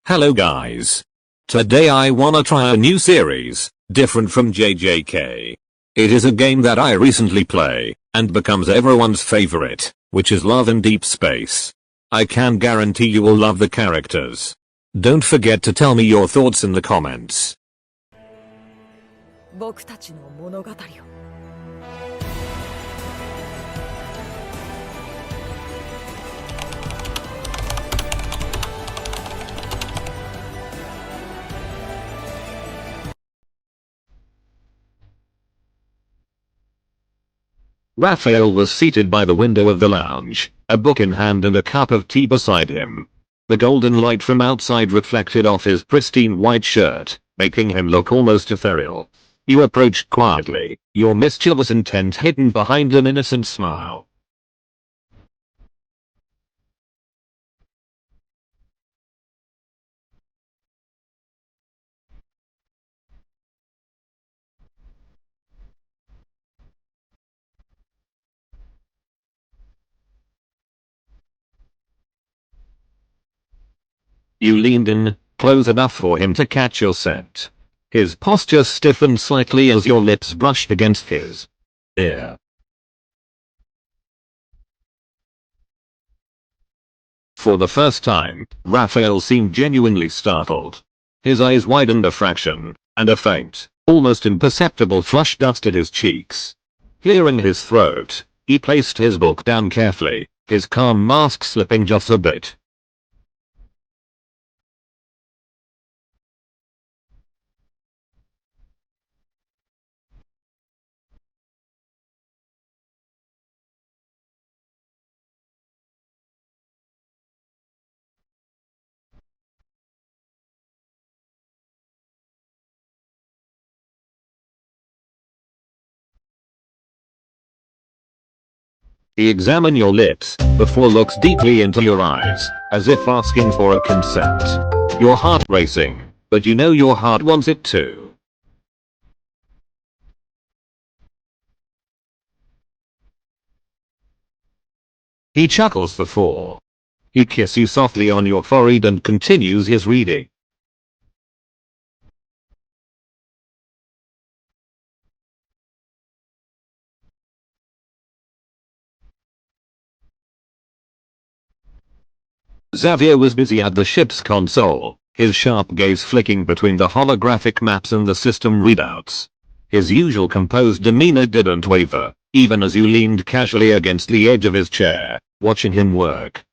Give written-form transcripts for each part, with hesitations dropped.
Hello guys. Today I wanna try a new series, different from JJK. It is a game that I recently play, and becomes everyone's favorite, which is Love in Deepspace. I can guarantee you will love the characters. Don't forget to tell me your thoughts in the comments. Raphael was seated by the window of the lounge, a book in hand and a cup of tea beside him. The golden light from outside reflected off his pristine white shirt, making him look almost ethereal. You approached quietly, your mischievous intent hidden behind an innocent smile. You leaned in, close enough for him to catch your scent. His posture stiffened slightly as your lips brushed against his ear. For the first time, Raphael seemed genuinely startled. His eyes widened a fraction, and a faint, almost imperceptible flush dusted his cheeks. Clearing his throat, he placed his book down carefully, his calm mask slipping just a bit. He examined your lips, before looks deeply into your eyes, as if asking for a consent. Your heart racing, but you know your heart wants it too. He chuckles before. He kisses you softly on your forehead and continues his reading. Xavier was busy at the ship's console, his sharp gaze flicking between the holographic maps and the system readouts. His usual composed demeanor didn't waver, even as you leaned casually against the edge of his chair, watching him work.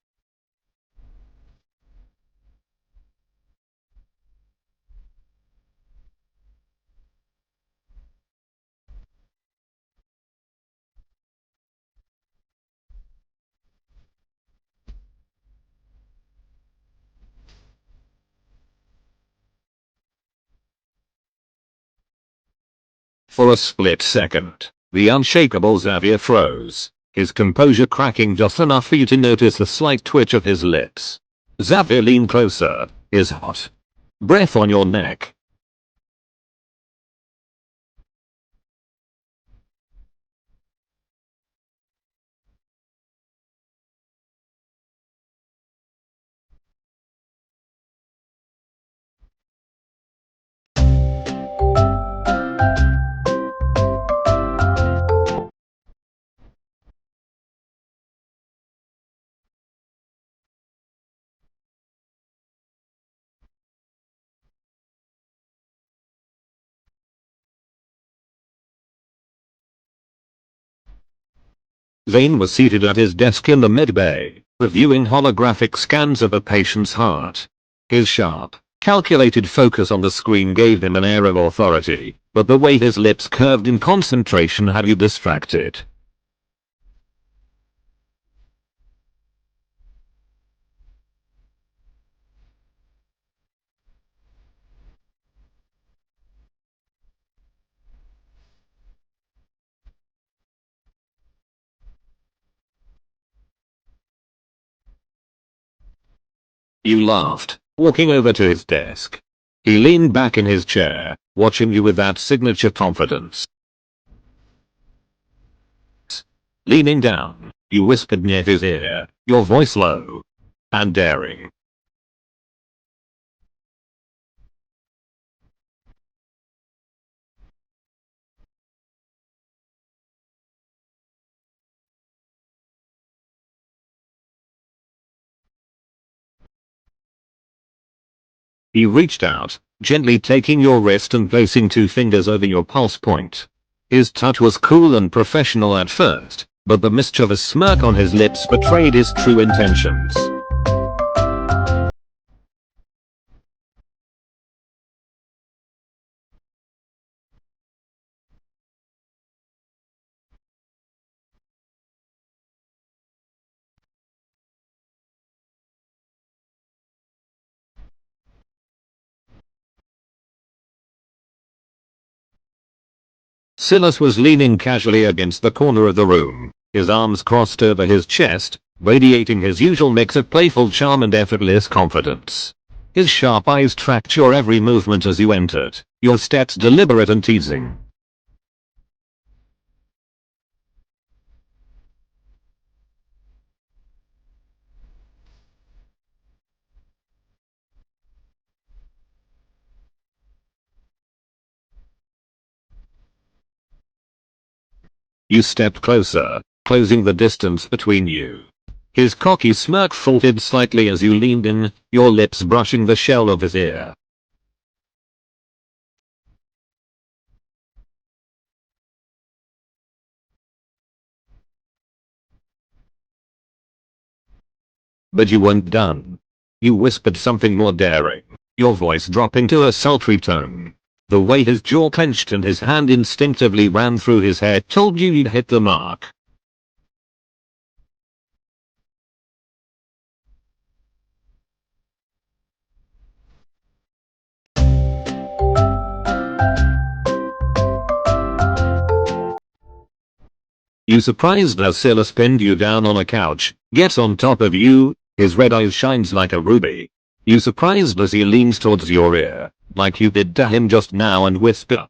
For a split second, the unshakable Xavier froze, his composure cracking just enough for you to notice the slight twitch of his lips. Xavier leaned closer, his hot breath on your neck. Zayn was seated at his desk in the mid-bay, reviewing holographic scans of a patient's heart. His sharp, calculated focus on the screen gave him an air of authority, but the way his lips curved in concentration had you distracted. You laughed, walking over to his desk. He leaned back in his chair, watching you with that signature confidence. Leaning down, you whispered near his ear, your voice low and daring. He reached out, gently taking your wrist and placing 2 fingers over your pulse point. His touch was cool and professional at first, but the mischievous smirk on his lips betrayed his true intentions. Silas was leaning casually against the corner of the room, his arms crossed over his chest, radiating his usual mix of playful charm and effortless confidence. His sharp eyes tracked your every movement as you entered, your steps deliberate and teasing. You stepped closer, closing the distance between you. His cocky smirk faltered slightly as you leaned in, your lips brushing the shell of his ear. But you weren't done. You whispered something more daring, your voice dropping to a sultry tone. The way his jaw clenched and his hand instinctively ran through his hair told you you'd hit the mark. You surprised as Silas pinned you down on a couch, gets on top of you, his red eyes shines like a ruby. You surprised as he leans towards your ear, like you did to him just now, and whisper,